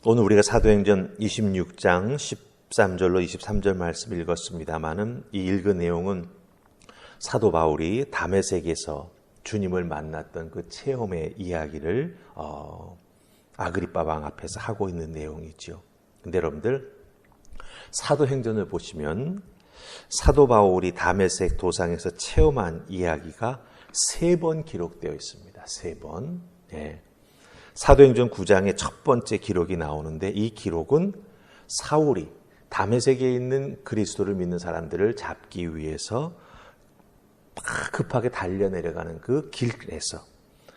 오늘 우리가 사도행전 26장 13절로 23절 말씀 읽었습니다마는 이 읽은 내용은 사도 바울이 다메섹에서 주님을 만났던 그 체험의 이야기를 아그리빠 왕 앞에서 하고 있는 내용이죠. 근데 여러분들 사도행전을 보시면 사도 바울이 다메섹 도상에서 체험한 이야기가 3번 기록되어 있습니다. 3번. 네. 사도행전 9장의 첫 번째 기록이 나오는데 이 기록은 사울이 다메섹에 있는 그리스도를 믿는 사람들을 잡기 위해서 급하게 달려내려가는 그 길에서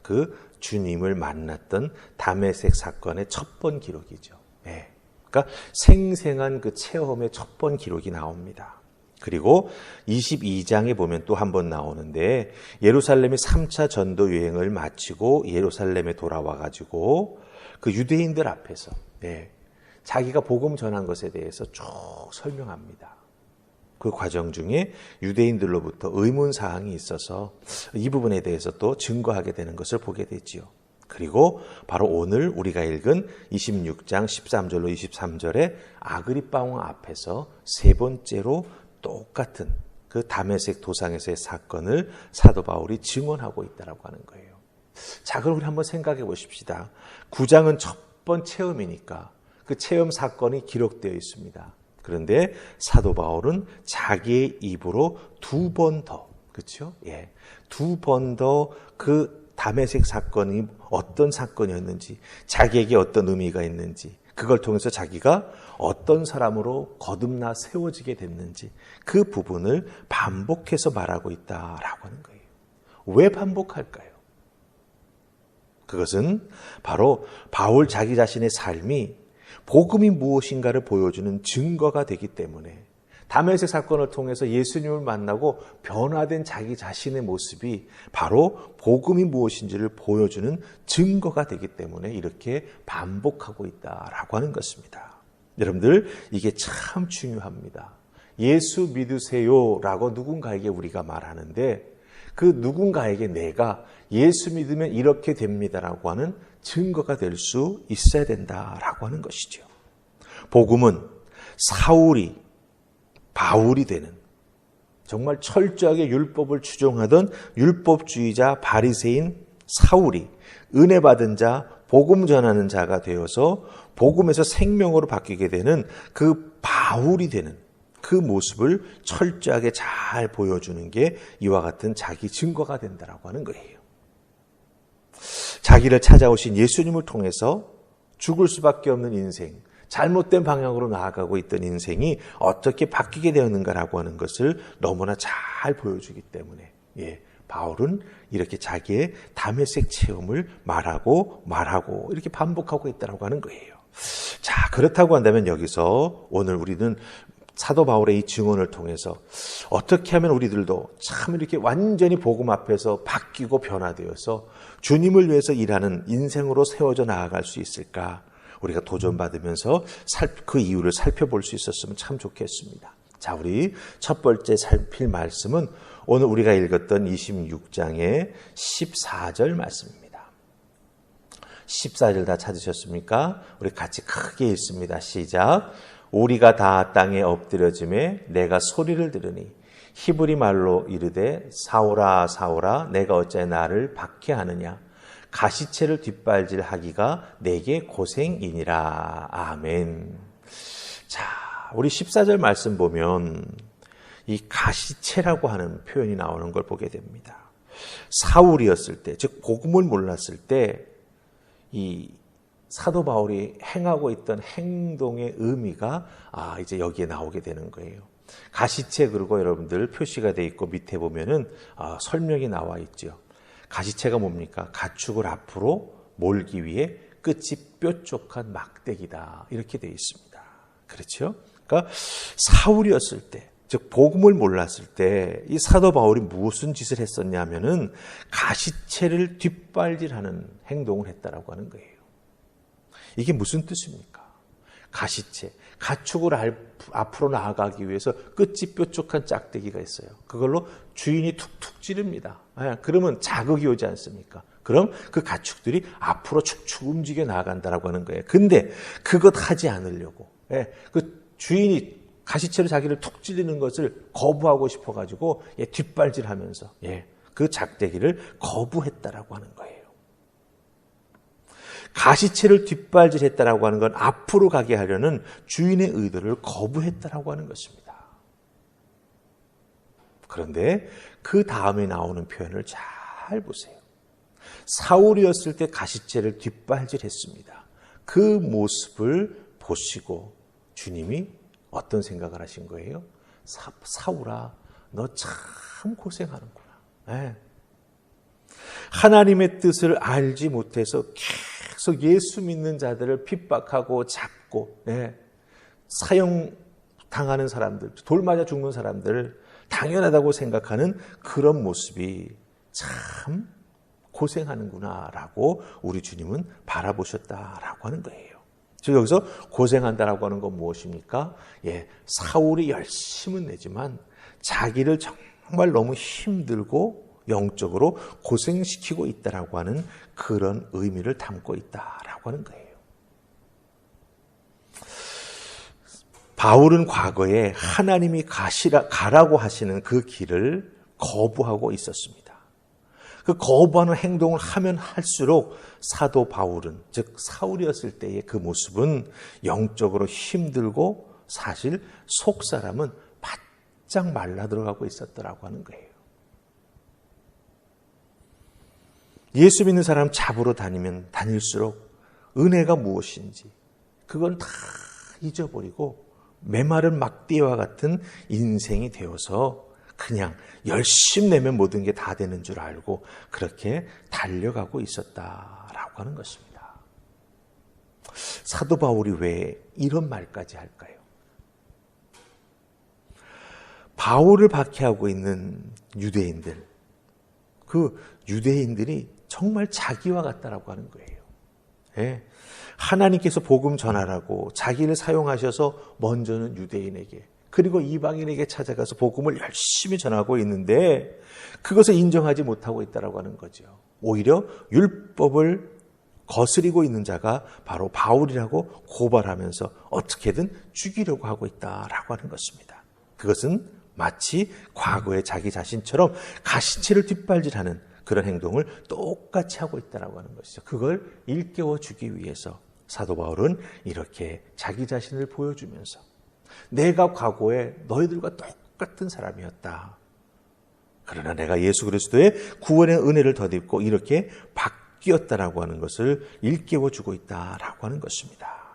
그 주님을 만났던 다메섹 사건의 첫 번 기록이죠. 네. 그러니까 생생한 그 체험의 첫 번 기록이 나옵니다. 그리고 22장에 보면 또 한 번 나오는데 예루살렘이 3차 전도 여행을 마치고 예루살렘에 돌아와 가지고 그 유대인들 앞에서 자기가 복음 전한 것에 대해서 쭉 설명합니다. 그 과정 중에 유대인들로부터 의문사항이 있어서 이 부분에 대해서 또 증거하게 되는 것을 보게 되지요. 그리고 바로 오늘 우리가 읽은 26장 13절로 23절에 아그리빠 왕 앞에서 3번째로 똑같은 그 다메섹 도상에서의 사건을 사도 바울이 증언하고 있다고 하는 거예요. 자, 그럼 우리 한번 생각해 보십시다. 9장은 첫 번 체험이니까 그 체험 사건이 기록되어 있습니다. 그런데 사도 바울은 자기의 입으로 2번 더, 그렇죠? 예, 2번 더 그 다메섹 사건이 어떤 사건이었는지, 자기에게 어떤 의미가 있는지, 그걸 통해서 자기가 어떤 사람으로 거듭나 세워지게 됐는지 그 부분을 반복해서 말하고 있다라고 하는 거예요. 왜 반복할까요? 그것은 바로 바울 자기 자신의 삶이 복음이 무엇인가를 보여주는 증거가 되기 때문에 다메섹 사건을 통해서 예수님을 만나고 변화된 자기 자신의 모습이 바로 복음이 무엇인지를 보여주는 증거가 되기 때문에 이렇게 반복하고 있다라고 하는 것입니다. 여러분들 이게 참 중요합니다. 예수 믿으세요라고 누군가에게 우리가 말하는데 그 누군가에게 내가 예수 믿으면 이렇게 됩니다라고 하는 증거가 될 수 있어야 된다라고 하는 것이죠. 복음은 사울이 바울이 되는 정말 철저하게 율법을 추종하던 율법주의자 바리새인 사울이 은혜 받은 자, 복음 전하는 자가 되어서 복음에서 생명으로 바뀌게 되는 그 바울이 되는 그 모습을 철저하게 잘 보여주는 게 이와 같은 자기 증거가 된다라고 하는 거예요. 자기를 찾아오신 예수님을 통해서 죽을 수밖에 없는 인생, 잘못된 방향으로 나아가고 있던 인생이 어떻게 바뀌게 되었는가라고 하는 것을 너무나 잘 보여주기 때문에 바울은 이렇게 자기의 다메섹 체험을 말하고 이렇게 반복하고 있다고 하는 거예요. 자, 그렇다고 한다면 여기서 오늘 우리는 사도 바울의 이 증언을 통해서 어떻게 하면 우리들도 참 이렇게 완전히 복음 앞에서 바뀌고 변화되어서 주님을 위해서 일하는 인생으로 세워져 나아갈 수 있을까? 우리가 도전받으면서 그 이유를 살펴볼 수 있었으면 참 좋겠습니다. 자, 우리 첫 번째 살필 말씀은 오늘 우리가 읽었던 26장의 14절 말씀입니다. 14절 다 찾으셨습니까? 우리 같이 크게 읽습니다. 시작. 우리가 다 땅에 엎드려짐에 내가 소리를 들으니 히브리 말로 이르되 사울아 사울아 내가 어찌 나를 박해하느냐 가시채를 뒷발질하기가 내게 고생이니라. 아멘. 자, 우리 14절 말씀 보면 이 가시채라고 하는 표현이 나오는 걸 보게 됩니다. 사울이었을 때, 즉 복음을 몰랐을 때 이 사도 바울이 행하고 있던 행동의 의미가 이제 여기에 나오게 되는 거예요. 가시채, 그리고 여러분들 표시가 돼 있고 밑에 보면은 설명이 나와 있죠. 가시채가 뭡니까? 가축을 앞으로 몰기 위해 끝이 뾰족한 막대기다. 이렇게 되어 있습니다. 그렇죠? 그러니까 사울이었을 때, 즉 복음을 몰랐을 때 이 사도 바울이 무슨 짓을 했었냐면은 가시채를 뒷발질하는 행동을 했다라고 하는 거예요. 이게 무슨 뜻입니까? 가시채, 가축을 앞으로 나아가기 위해서 끝이 뾰족한 짝대기가 있어요. 그걸로 주인이 툭툭 찌릅니다. 그러면 자극이 오지 않습니까? 그럼 그 가축들이 앞으로 축축 움직여 나아간다라고 하는 거예요. 근데 그것 하지 않으려고 그 주인이 가시채로 자기를 툭 찌르는 것을 거부하고 싶어가지고 뒷발질하면서 그 작대기를 거부했다라고 하는 거예요. 가시채를 뒷발질했다라고 하는 건 앞으로 가게 하려는 주인의 의도를 거부했다라고 하는 것입니다. 그런데 그 다음에 나오는 표현을 잘 보세요. 사울이었을 때 가시채를 뒷발질했습니다. 그 모습을 보시고 주님이 어떤 생각을 하신 거예요? 사울아, 너 참 고생하는구나. 하나님의 뜻을 알지 못해서 계속 예수 믿는 자들을 핍박하고 잡고 사형당하는 사람들, 돌 맞아 죽는 사람들을 당연하다고 생각하는 그런 모습이 참 고생하는구나라고 우리 주님은 바라보셨다라고 하는 거예요. 즉 여기서 고생한다라고 하는 건 무엇입니까? 사울이 열심은 내지만 자기를 정말 너무 힘들고 영적으로 고생시키고 있다라고 하는 그런 의미를 담고 있다라고 하는 거예요. 바울은 과거에 하나님이 가라고 하시는 그 길을 거부하고 있었습니다. 그 거부하는 행동을 하면 할수록 사도 바울은, 즉 사울이었을 때의 그 모습은 영적으로 힘들고 사실 속 사람은 바짝 말라 들어가고 있었더라고 하는 거예요. 예수 믿는 사람 잡으러 다니면 다닐수록 은혜가 무엇인지 그건 다 잊어버리고 메마른 막대와 같은 인생이 되어서 그냥 열심 내면 모든 게 다 되는 줄 알고 그렇게 달려가고 있었다라고 하는 것입니다. 사도 바울이 왜 이런 말까지 할까요? 바울을 박해하고 있는 유대인들, 그 유대인들이 정말 자기와 같다라고 하는 거예요. 하나님께서 복음 전하라고 자기를 사용하셔서 먼저는 유대인에게 그리고 이방인에게 찾아가서 복음을 열심히 전하고 있는데 그것을 인정하지 못하고 있다라고 하는 거죠. 오히려 율법을 거스리고 있는 자가 바로 바울이라고 고발하면서 어떻게든 죽이려고 하고 있다라고 하는 것입니다. 그것은 마치 과거의 자기 자신처럼 가시채를 뒷발질하는 그런 행동을 똑같이 하고 있다라고 하는 것이죠. 그걸 일깨워 주기 위해서 사도 바울은 이렇게 자기 자신을 보여주면서 내가 과거에 너희들과 똑같은 사람이었다. 그러나 내가 예수 그리스도의 구원의 은혜를 덧입고 이렇게 바뀌었다라고 하는 것을 일깨워주고 있다라고 하는 것입니다.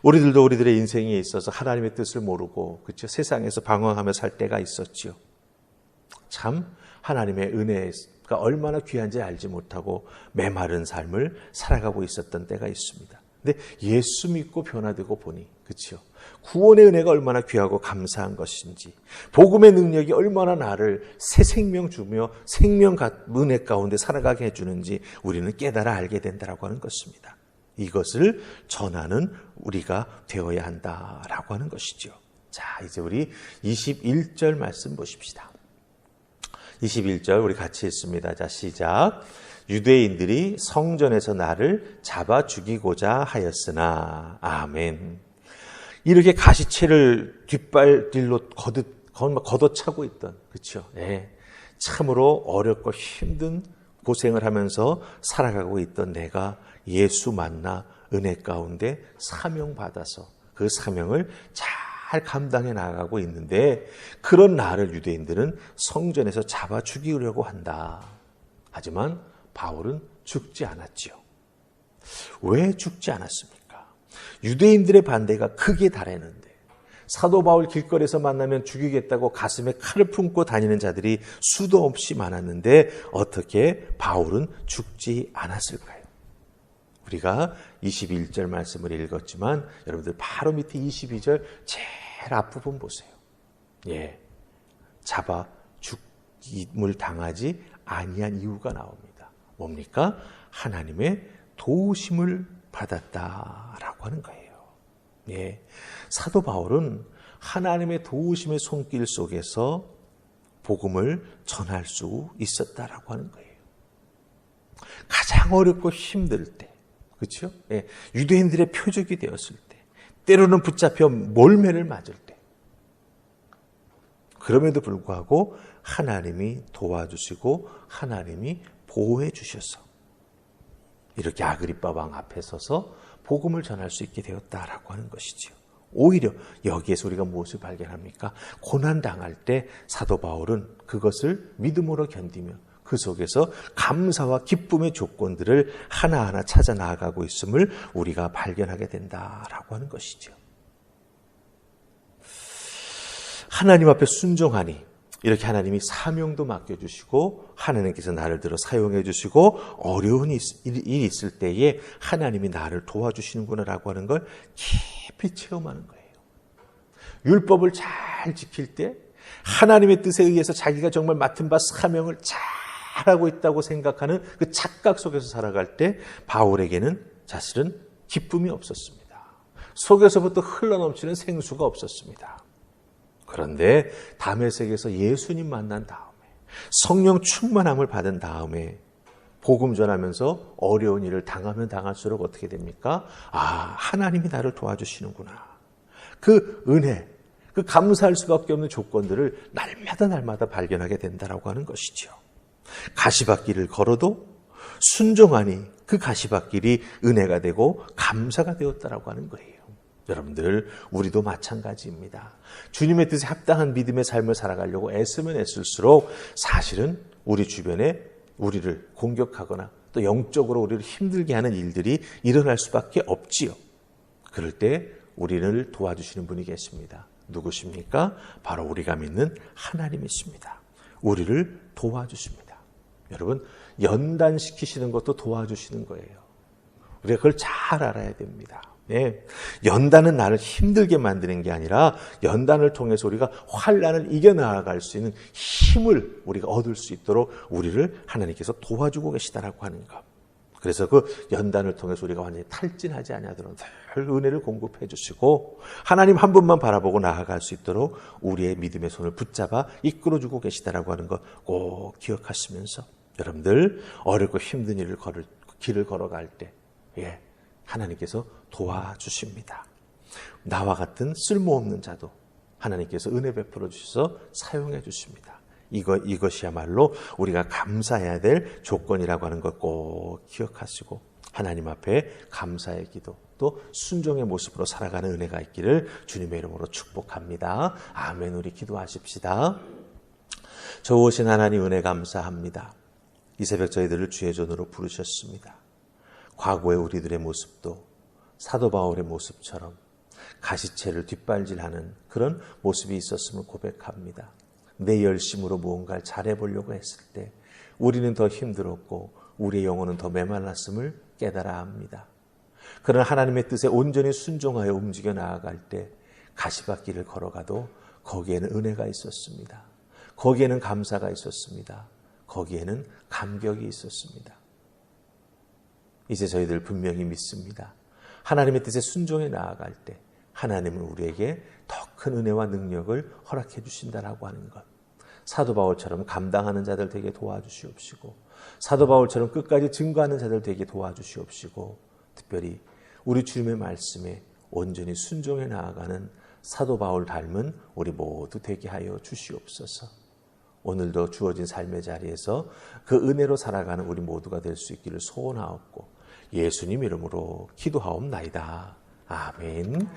우리들도 우리들의 인생에 있어서 하나님의 뜻을 모르고 그렇죠? 세상에서 방황하며 살 때가 있었지요. 참 하나님의 은혜가 얼마나 귀한지 알지 못하고 메마른 삶을 살아가고 있었던 때가 있습니다. 근데 예수 믿고 변화되고 보니 그렇죠? 구원의 은혜가 얼마나 귀하고 감사한 것인지 복음의 능력이 얼마나 나를 새 생명 주며 생명 은혜 가운데 살아가게 해주는지 우리는 깨달아 알게 된다라고 하는 것입니다. 이것을 전하는 우리가 되어야 한다라고 하는 것이죠. 자, 이제 우리 21절 말씀 보십시다. 21절 우리 같이 읽습니다. 자, 시작. 유대인들이 성전에서 나를 잡아 죽이고자 하였으나 아멘. 이렇게 가시채를 뒷발질로 걷어차고 있던 그렇죠. 참으로 어렵고 힘든 고생을 하면서 살아가고 있던 내가 예수 만나 은혜 가운데 사명받아서 그 사명을 잘 감당해 나가고 있는데 그런 나를 유대인들은 성전에서 잡아 죽이려고 한다. 하지만 바울은 죽지 않았지요. 왜 죽지 않았습니까? 유대인들의 반대가 크게 달했는데 사도 바울 길거리에서 만나면 죽이겠다고 가슴에 칼을 품고 다니는 자들이 수도 없이 많았는데 어떻게 바울은 죽지 않았을까요? 우리가 21절 말씀을 읽었지만 여러분들 바로 밑에 22절 제일 앞부분 보세요. 잡아 죽임을 당하지 아니한 이유가 나옵니다. 뭡니까? 하나님의 도우심을 받았다라고 하는 거예요. 사도 바울은 하나님의 도우심의 손길 속에서 복음을 전할 수 있었다라고 하는 거예요. 가장 어렵고 힘들 때, 그렇죠? 예, 유대인들의 표적이 되었을 때, 때로는 붙잡혀 몰매를 맞을 때, 그럼에도 불구하고 하나님이 도와주시고 하나님이 보호해 주셔서 이렇게 아그리빠 왕 앞에 서서 복음을 전할 수 있게 되었다라고 하는 것이지요. 오히려 여기에서 우리가 무엇을 발견합니까? 고난당할 때 사도 바울은 그것을 믿음으로 견디며 그 속에서 감사와 기쁨의 조건들을 하나하나 찾아 나아가고 있음을 우리가 발견하게 된다라고 하는 것이죠. 하나님 앞에 순종하니 이렇게 하나님이 사명도 맡겨주시고 하나님께서 나를 들어 사용해 주시고 어려운 일이 있을 때에 하나님이 나를 도와주시는구나라고 하는 걸 깊이 체험하는 거예요. 율법을 잘 지킬 때 하나님의 뜻에 의해서 자기가 정말 맡은 바 사명을 잘하고 있다고 생각하는 그 착각 속에서 살아갈 때 바울에게는 사실은 기쁨이 없었습니다. 속에서부터 흘러넘치는 생수가 없었습니다. 그런데 다메섹에서 예수님 만난 다음에 성령 충만함을 받은 다음에 복음 전하면서 어려운 일을 당하면 당할수록 어떻게 됩니까? 하나님이 나를 도와주시는구나. 그 은혜, 그 감사할 수밖에 없는 조건들을 날마다 발견하게 된다라고 하는 것이죠. 가시밭길을 걸어도 순종하니 그 가시밭길이 은혜가 되고 감사가 되었다라고 하는 거예요. 여러분들, 우리도 마찬가지입니다. 주님의 뜻에 합당한 믿음의 삶을 살아가려고 애쓰면 애쓸수록 사실은 우리 주변에 우리를 공격하거나 또 영적으로 우리를 힘들게 하는 일들이 일어날 수밖에 없지요. 그럴 때 우리를 도와주시는 분이 계십니다. 누구십니까? 바로 우리가 믿는 하나님이십니다. 우리를 도와주십니다. 여러분, 연단시키시는 것도 도와주시는 거예요. 우리가 그걸 잘 알아야 됩니다. 네. 연단은 나를 힘들게 만드는 게 아니라 연단을 통해서 우리가 환난을 이겨나갈 수 있는 힘을 우리가 얻을 수 있도록 우리를 하나님께서 도와주고 계시다라고 하는 것. 그래서 그 연단을 통해서 우리가 완전히 탈진하지 아니하도록 늘 은혜를 공급해 주시고 하나님 한 분만 바라보고 나아갈 수 있도록 우리의 믿음의 손을 붙잡아 이끌어주고 계시다라고 하는 것 꼭 기억하시면서 여러분들 어렵고 힘든 길을 걸어갈 때 하나님께서 도와주십니다. 나와 같은 쓸모없는 자도 하나님께서 은혜 베풀어 주셔서 사용해 주십니다. 이것이야말로 우리가 감사해야 될 조건이라고 하는 것 꼭 기억하시고 하나님 앞에 감사의 기도 또 순종의 모습으로 살아가는 은혜가 있기를 주님의 이름으로 축복합니다. 아멘. 우리 기도하십시다. 좋으신 하나님 은혜 감사합니다. 이 새벽 저희들을 주의 존으로 부르셨습니다. 과거의 우리들의 모습도 사도 바울의 모습처럼 가시채를 뒷발질하는 그런 모습이 있었음을 고백합니다. 내 열심으로 무언가를 잘해보려고 했을 때 우리는 더 힘들었고 우리의 영혼은 더 메말랐음을 깨달아 합니다. 그러나 하나님의 뜻에 온전히 순종하여 움직여 나아갈 때 가시밭길을 걸어가도 거기에는 은혜가 있었습니다. 거기에는 감사가 있었습니다. 거기에는 감격이 있었습니다. 이제 저희들 분명히 믿습니다. 하나님의 뜻에 순종해 나아갈 때 하나님은 우리에게 더 큰 은혜와 능력을 허락해 주신다라고 하는 것. 사도 바울처럼 감당하는 자들 되게 도와주시옵시고 사도 바울처럼 끝까지 증거하는 자들 되게 도와주시옵시고 특별히 우리 주님의 말씀에 온전히 순종해 나아가는 사도 바울 닮은 우리 모두 되게 하여 주시옵소서. 오늘도 주어진 삶의 자리에서 그 은혜로 살아가는 우리 모두가 될 수 있기를 소원하옵고 예수님 이름으로 기도하옵나이다. 아멘.